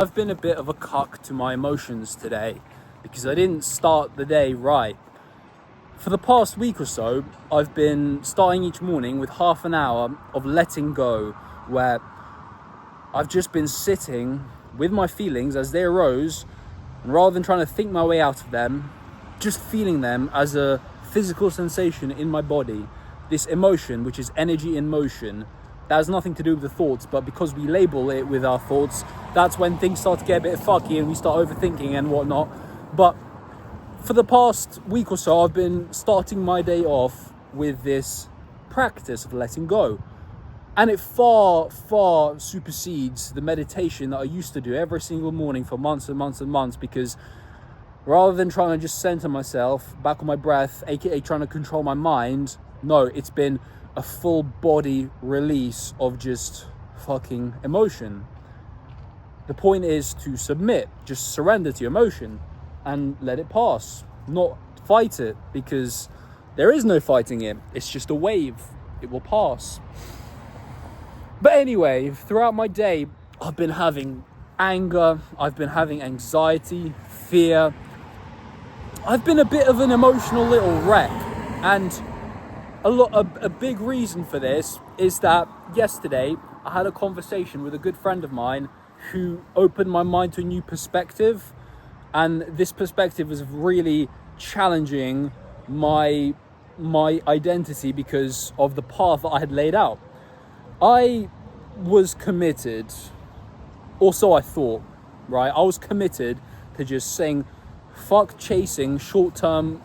I've been a bit of a cuck to my emotions today because I didn't start the day right. For the past week or so, I've been starting each morning with half an hour of letting go, where I've just been sitting with my feelings as they arose, and rather than trying to think my way out of them, just feeling them as a physical sensation in my body. This emotion, which is energy in motion, that has nothing to do with the thoughts, but because we label it with our thoughts, that's when things start to get a bit fucky and we start overthinking and whatnot. But for the past week or so, I've been starting my day off with this practice of letting go. And it far, far supersedes the meditation that I used to do every single morning for months and months and months, because rather than trying to just center myself back on my breath, aka trying to control my mind, no, it's been a full body release of just fucking emotion. The point is to submit, just surrender to your emotion and let it pass, not fight it, because there is no fighting it. It's just a wave. It will pass. But anyway, throughout my day, I've been having anger, I've been having anxiety, fear. I've been a bit of an emotional little wreck, and a big reason for this is that yesterday I had a conversation with a good friend of mine who opened my mind to a new perspective, and this perspective was really challenging my identity because of the path that I had laid out. I was committed, or so I thought, right? I was committed to just saying fuck chasing short-term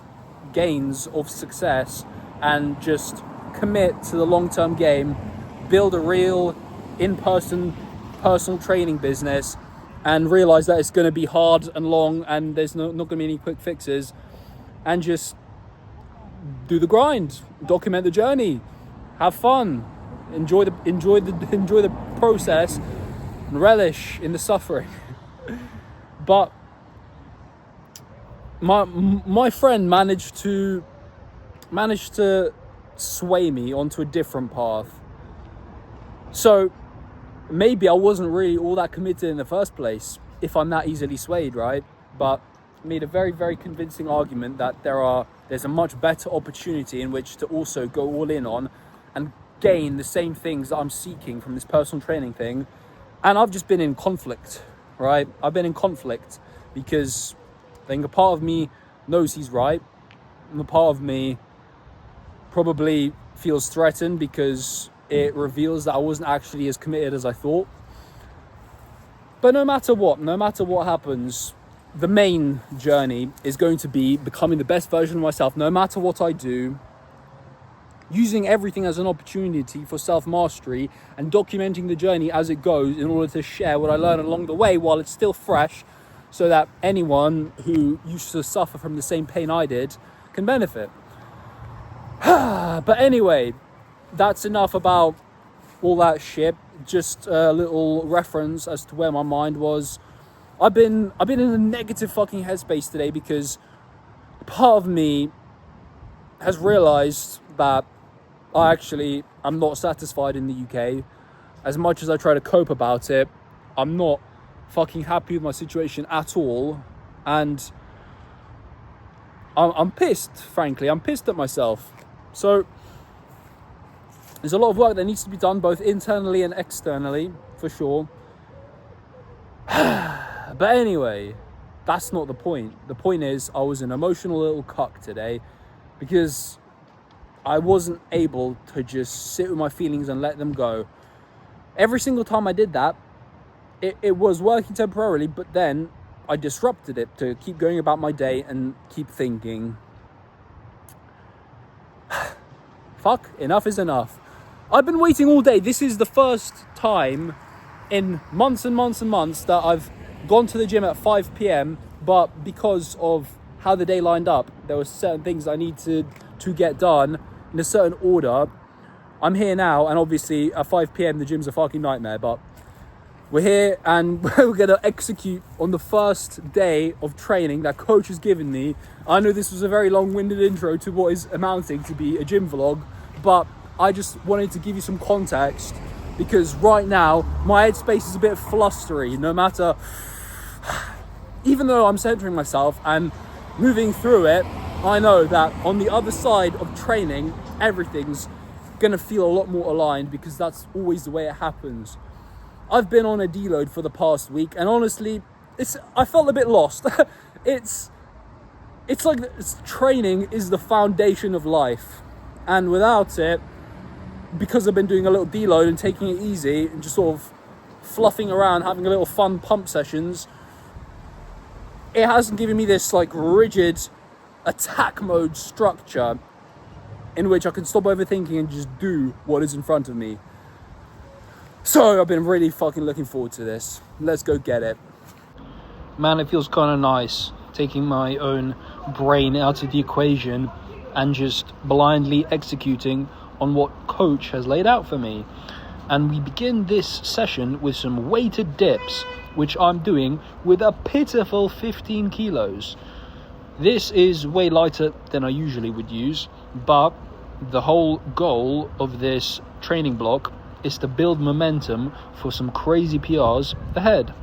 gains of success and just commit to the long-term game, build a real in-person personal training business, and realize that it's going to be hard and long and there's not going to be any quick fixes, and just do the grind, document the journey, have fun, enjoy the process, and relish in the suffering. But my friend managed to sway me onto a different path. So maybe I wasn't really all that committed in the first place, if I'm that easily swayed, right? But made a very, very convincing argument that there's a much better opportunity in which to also go all in on and gain the same things that I'm seeking from this personal training thing. And I've just been in conflict, right? I've been in conflict because I think a part of me knows he's right, and a part of me probably feels threatened because it reveals that I wasn't actually as committed as I thought. But no matter what happens, the main journey is going to be becoming the best version of myself, no matter what I do, using everything as an opportunity for self-mastery and documenting the journey as it goes in order to share what I learn along the way while it's still fresh, so that anyone who used to suffer from the same pain I did can benefit. But anyway, that's enough about all that shit. Just a little reference as to where my mind was. I've been in a negative fucking headspace today because part of me has realized that I'm not satisfied in the UK. As much as I try to cope about it, I'm not fucking happy with my situation at all, and I'm pissed, frankly. I'm pissed at myself. So there's a lot of work that needs to be done, both internally and externally, for sure. But anyway, that's not the point. The point is, I was an emotional little cuck today because I wasn't able to just sit with my feelings and let them go. Every single time I did that, it was working temporarily, but then I disrupted it to keep going about my day and keep thinking, fuck, enough is enough. I've been waiting all day. This is the first time in months and months and months that I've gone to the gym at 5 p.m, but because of how the day lined up, there were certain things I needed to get done in a certain order. I'm here now, and obviously at 5 p.m, the gym's a fucking nightmare, but we're here and we're going to execute on the first day of training that coach has given me. I know this was a very long-winded intro to what is amounting to be a gym vlog, but I just wanted to give you some context because right now my headspace is a bit flustery. No matter, even though I'm centering myself and moving through it, I know that on the other side of training, everything's gonna feel a lot more aligned, because that's always the way it happens. I've been on a deload for the past week, and honestly, I felt a bit lost. It's like training is the foundation of life, and without it, because I've been doing a little deload and taking it easy and just sort of fluffing around, having a little fun pump sessions, it hasn't given me this like rigid attack mode structure in which I can stop overthinking and just do what is in front of me. So I've been really fucking looking forward to this. Let's go get it. Man, it feels kind of nice taking my own brain out of the equation and just blindly executing on what coach has laid out for me. And we begin this session with some weighted dips, which I'm doing with a pitiful 15 kilos. This is way lighter than I usually would use, but the whole goal of this training block is to build momentum for some crazy PRs ahead.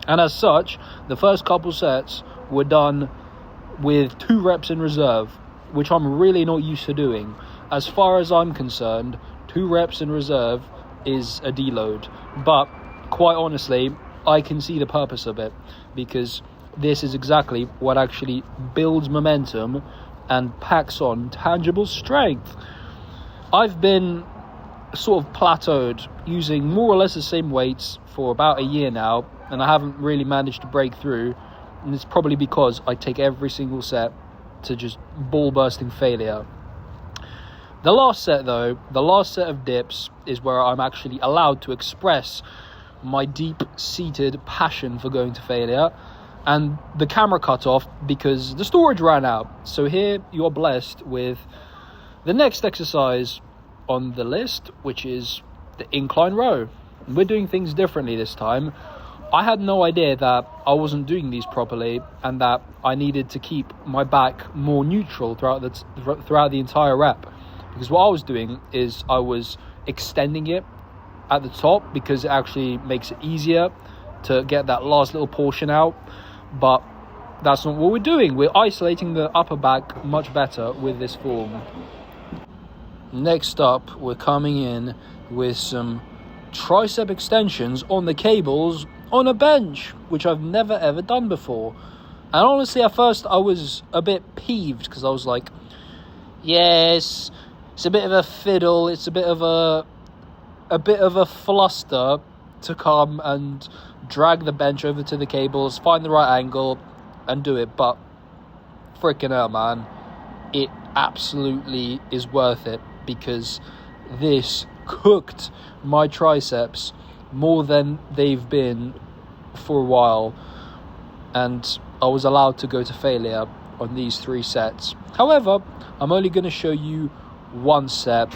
And as such, the first couple sets were done with 2 reps in reserve, which I'm really not used to doing. As far as I'm concerned, 2 reps in reserve is a deload. But quite honestly, I can see the purpose of it, because this is exactly what actually builds momentum and packs on tangible strength. I've been sort of plateaued using more or less the same weights for about a year now, and I haven't really managed to break through, and it's probably because I take every single set to just ball bursting failure. The last set of dips is where I'm actually allowed to express my deep-seated passion for going to failure, and the camera cut off because the storage ran out. So here you're blessed with the next exercise on the list, which is the incline row. We're doing things differently this time. I had no idea that I wasn't doing these properly, and that I needed to keep my back more neutral throughout the entire rep. Because what I was doing is I was extending it at the top, because it actually makes it easier to get that last little portion out. But that's not what we're doing. We're isolating the upper back much better with this form. Next up, we're coming in with some tricep extensions on the cables on a bench, which I've never ever done before. And honestly, at first I was a bit peeved, because I was like, yes, it's a bit of a fiddle, it's a bit of a fluster to come and drag the bench over to the cables, find the right angle and do it. But freaking hell, man, it absolutely is worth it, because this cooked my triceps more than they've been for a while, and I was allowed to go to failure on these 3 sets. However, I'm only going to show you one set.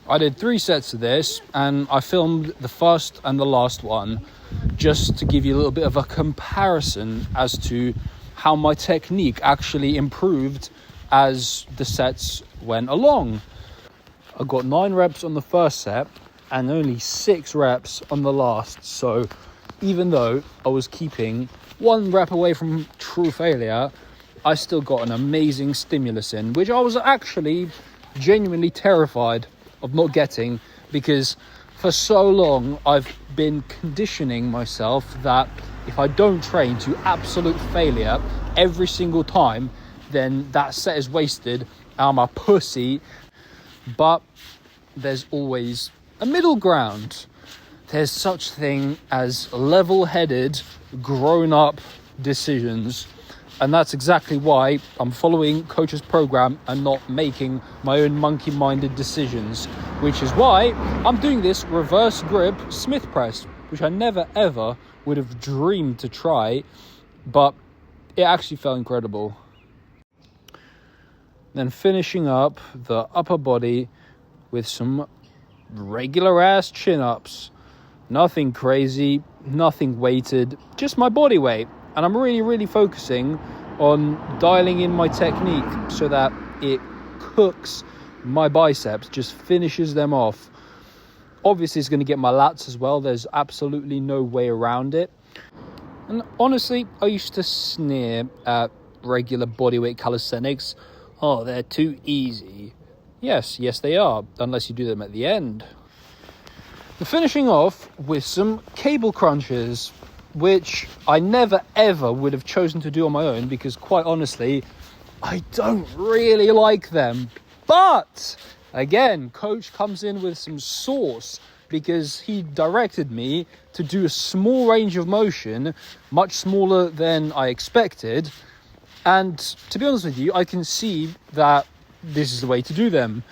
I did 3 sets of this, and I filmed the first and the last one just to give you a little bit of a comparison as to how my technique actually improved as the sets went along. I got 9 reps on the first set and only 6 reps on the last. So even though I was keeping 1 rep away from true failure, I still got an amazing stimulus in, which I was actually genuinely terrified of not getting, because for so long I've been conditioning myself that if I don't train to absolute failure every single time, then that set is wasted. I'm a pussy. But there's always a middle ground. There's such thing as level-headed, grown-up decisions. And that's exactly why I'm following Coach's program and not making my own monkey-minded decisions. Which is why I'm doing this reverse grip Smith press, which I never ever would have dreamed to try, but it actually felt incredible. Then finishing up the upper body with some regular ass chin-ups. Nothing crazy, nothing weighted, just my body weight. And I'm really focusing on dialing in my technique so that it cooks my biceps, just finishes them off. Obviously, it's going to get my lats as well. There's absolutely no way around it. And honestly, I used to sneer at regular bodyweight calisthenics. Oh, they're too easy. Yes, they are, unless you do them at the end. Finishing off with some cable crunches, which I never ever would have chosen to do on my own because, quite honestly, I don't really like them. But again, Coach comes in with some sauce because he directed me to do a small range of motion, much smaller than I expected. And to be honest with you, I can see that this is the way to do them.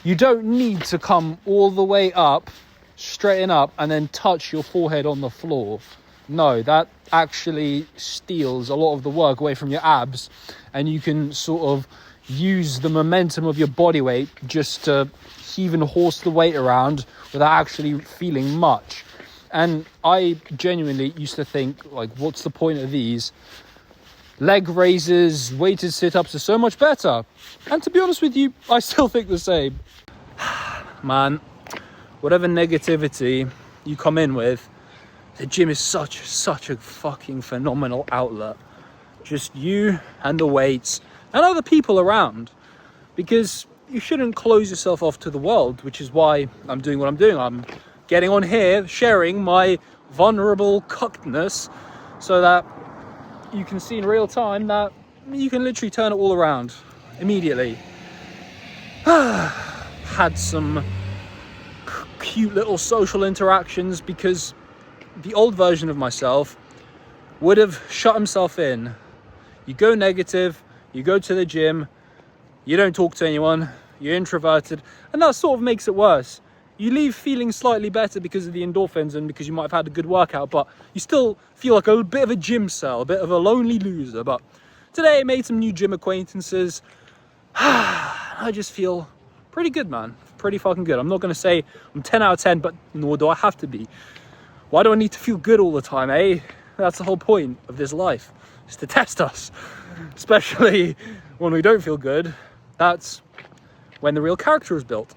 You don't need to come all the way up, straighten up, and then touch your forehead on the floor. No, that actually steals a lot of the work away from your abs, and you can sort of use the momentum of your body weight just to heave and horse the weight around without actually feeling much. And I genuinely used to think, like, what's the point of these? Leg raises, weighted sit-ups are so much better. And to be honest with you, I still think the same. Man, whatever negativity you come in with, the gym is such a fucking phenomenal outlet. Just you and the weights and other people around. Because you shouldn't close yourself off to the world, which is why I'm doing what I'm doing. I'm getting on here, sharing my vulnerable cuckedness so that you can see in real time that you can literally turn it all around immediately. Had some cute little social interactions because the old version of myself would have shut himself in. You go negative, you go to the gym, you don't talk to anyone, you're introverted, and that sort of makes it worse. You leave feeling slightly better because of the endorphins and because you might have had a good workout, but you still feel like a bit of a gym cell, a bit of a lonely loser. But today I made some new gym acquaintances. I just feel pretty good, man. Pretty fucking good. I'm not going to say I'm 10 out of 10, but nor do I have to be. Why do I need to feel good all the time, eh? That's the whole point of this life, is to test us. Especially when we don't feel good. That's when the real character is built.